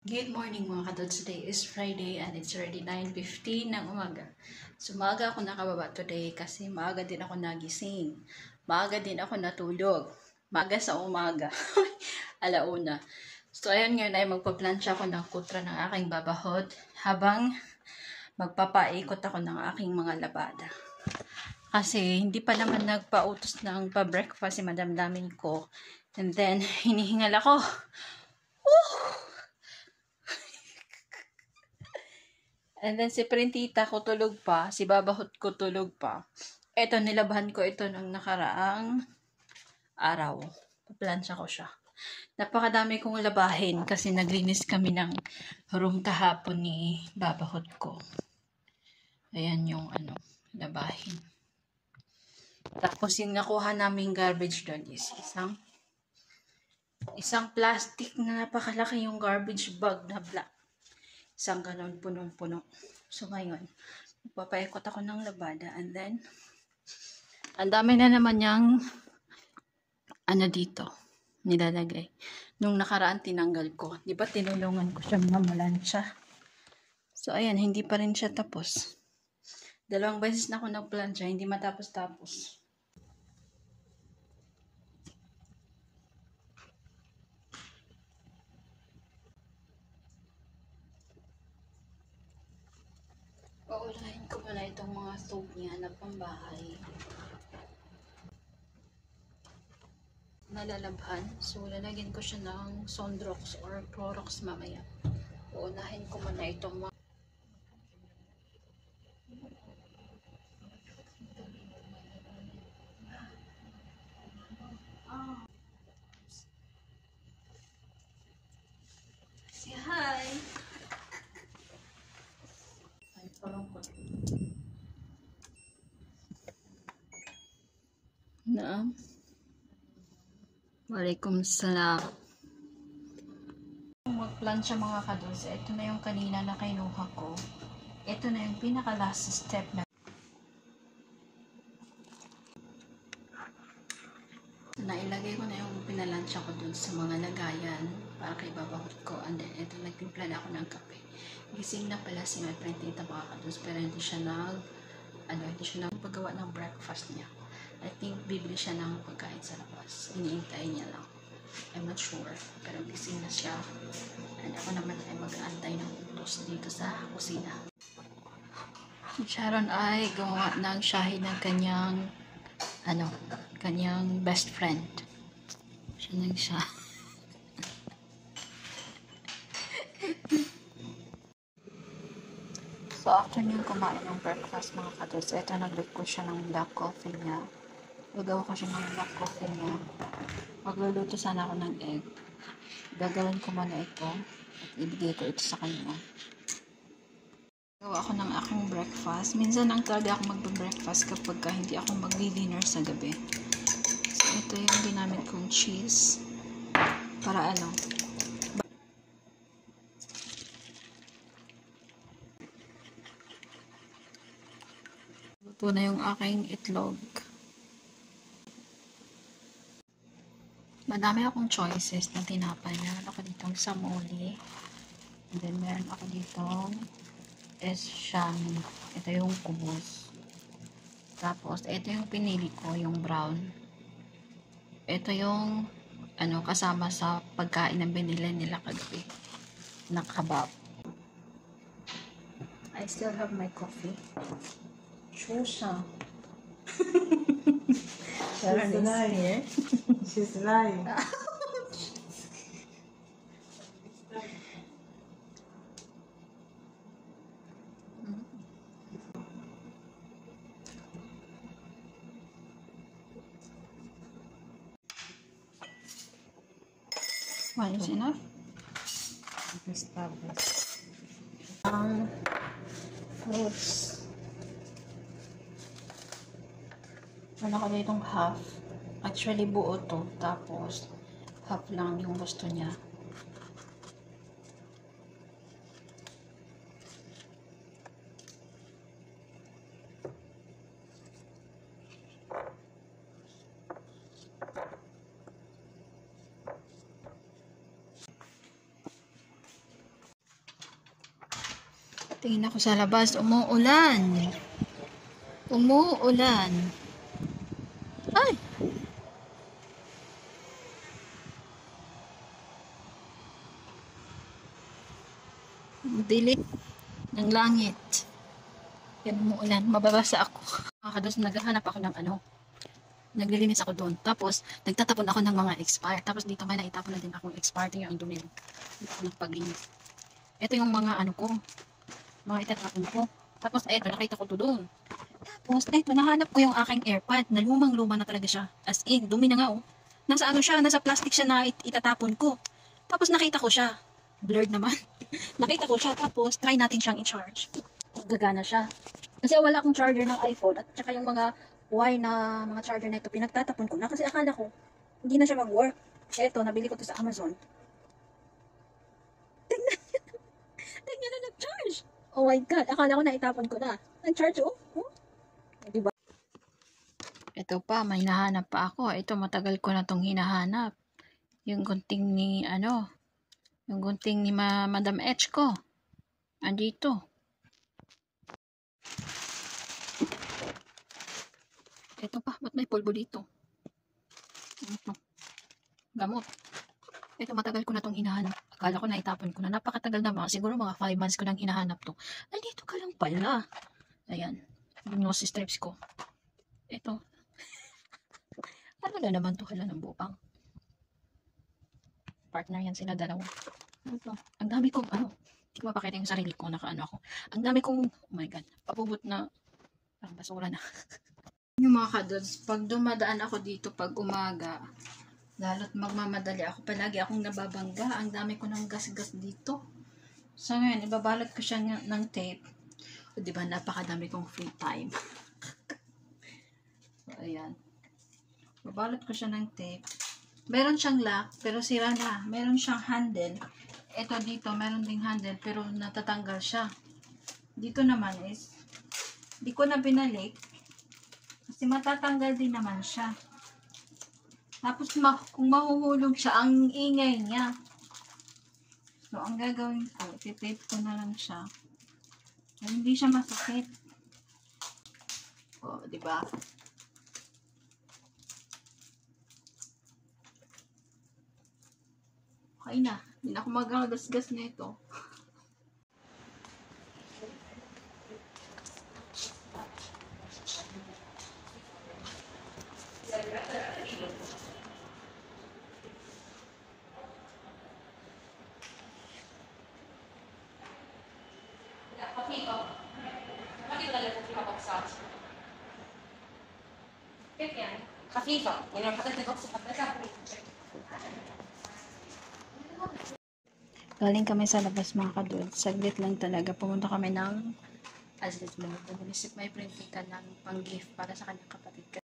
Good morning mga kadod. Today is Friday and it's already 9:15 ng umaga. So maaga ako nakababa today kasi maaga din ako nagising. Maaga din ako natulog. Maaga sa umaga. Alauna. So ayun ngayon ay magpa-plancha ako ng kutra ng aking babahod habang magpapaikot ako ng aking mga labada. Kasi hindi pa naman nagpautos ng pa-breakfast si Madam Damin ko. And then hinihingal ako. Woo! And then si Printita ko tulog pa, si Babahot ko tulog pa. Eto, nilabahan ko ito nung nakaraang araw. Paplansya ko siya. Napakadami kong labahin kasi naglinis kami ng room kahapon ni Babahot ko. Ayan yung labahin. Tapos yung nakuha naming garbage doon is isang plastic na napakalaki yung garbage bag na black. Isang ganon punong-puno. So ngayon, magpapaikot ako ng labada and then ang dami na naman yung dito nilalagay. Nung nakaraan tinanggal ko. Di ba tinulungan ko siya mamalansya? So ayan, hindi pa rin siya tapos. 2 beses na ako nagplansya, hindi matapos-tapos. Uulahin ko muna itong mga soap niya na pambahay. Nalalabhan. So, lalagyan ko siya ng Sondrox or Clorox mamaya. Uunahin ko muna itong mga Say hi! Ay, parang ko. Naam. Waalaikumsalam. Magplansya mga kados. Ito na yung kanina na kinuha ko. Ito na yung pinaka last step na. Nailagay ko na yung pinalansya ko dun sa mga lagayan para kay Babahot ko. And then, ito nagtimpla na ako ng kape. Gising na pala si my friend Tita mga kados. Pero hindi siya nagpagawa ng breakfast niya. I think bibili siya ng pagkain sa labas. Iniintay niya lang. I'm not sure. Pero gising na siya. And ako naman ay mag-aantay ng utos dito sa kusina. Si Sharon ay gawa ng shahi ng kanyang best friend. Siya nang siya. So, after niyang kumain ng breakfast mga kados, ito nag-look ko siya ng black coffee niya. Gagawa ko siya ng black coffee niya. Magluluto sana ako ng egg. Gagawin ko muna ito at ibigay ko ito sa kanya. Gawa ako ng aking breakfast. Minsan lang talaga ako magbe-breakfast kapag hindi ako magdi-dinner sa gabi. So, ito yung ginamit kong cheese. Para luto na yung aking itlog. Madami akong choices na tinapay. Meron ako ditong samoli. And then, meron ako ditong Shami. Ito yung kubos. Tapos, ito yung pinili ko, yung brown. Ito yung kasama sa pagkain na binili nila kagabi. Na kebab. I still have my coffee. Shusha. Sharon is here. She's lying. One is enough? Established. Fruits. Ano ko ditong half. Actually, buo to. Tapos, half lang yung gusto niya. Tingin ako sa labas, umuulan. Umuulan. Ay! Dilim ng langit. Yan, umuulan. Mababasa ako. Kakados, naghahanap ako ng naglilinis ako doon. Tapos, nagtatapon ako ng mga expired. Tapos dito may naitapon na din akong expired. Yung ang dumi. Nagpaglinis. Ito yung mga mga itatapon ko. Tapos, eto, nakita ko to doon. Tapos, eto, nahanap ko yung aking AirPod na lumang-luma na talaga siya. As in, dumi na nga oh. Nasa siya, nasa plastic siya na itatapon ko. Tapos, nakita ko siya. Blurred naman. Nakita ko siya. Tapos, try natin siyang i-charge. Gagana siya. Kasi wala akong charger ng iPhone at saka yung mga wire na mga charger na ito, pinagtatapon ko na kasi akala ko hindi na siya mag-work. Eto, nabili ko to sa Amazon. Tingnan na nag-charge. Oh my God, akala ko na itapon ko na. Nag-charge oh. Diba? Ito pa, may nahanap pa ako. Ito, matagal ko na tong hinahanap. Yung gunting ni, yung gunting ni Madam H ko. Andito. Ito pa, ba't may pulbo dito? Ito. Gamot. Ito, matagal ko na itong hinahanap. Akala ko na itapon ko na. Napakatagal na siguro mga 5 months ko nang hinahanap to. Nandito ka lang pala. Ayan. Yung nose strips ko. Ito. Talaga naman to, hala ng bupang. Partner yan sila dalawa. Ito. Ang dami kong hindi ko mapakita yung sarili ko. Ako. Ang dami kong, oh my God, papubot na parang basura na. Yung mga kadods, pag dumadaan ako dito pag umaga, lalo't magmamadali ako, palagi akong nababangga. Ang dami ko ng gas-gas dito. So ngayon, ibabalot ko siya ng tape. O diba, napakadami kong free time. So, ayan. Babalot ko siya ng tape. Meron siyang lock, pero sira na. Meron siyang handle. Ito dito, meron ding handle, pero natatanggal siya. Dito naman is, di ko na binalik. Kasi matatanggal din naman siya. Tapos kung mahuhulog siya, ang ingay niya. So, ang gagawin ko, iti-tape ko na lang siya. Hindi siya masakit. O, diba? Okay na. Hindi na ako magagasgas na ito. خفيفة يعني لو حطيت بوكس حطيتها Galing kami sa labas mga kadod. Saglit lang talaga. Pumunta kami ng Aslit Mall. Nanisip may printing ka ng pang-gift para sa kanyang kapatid.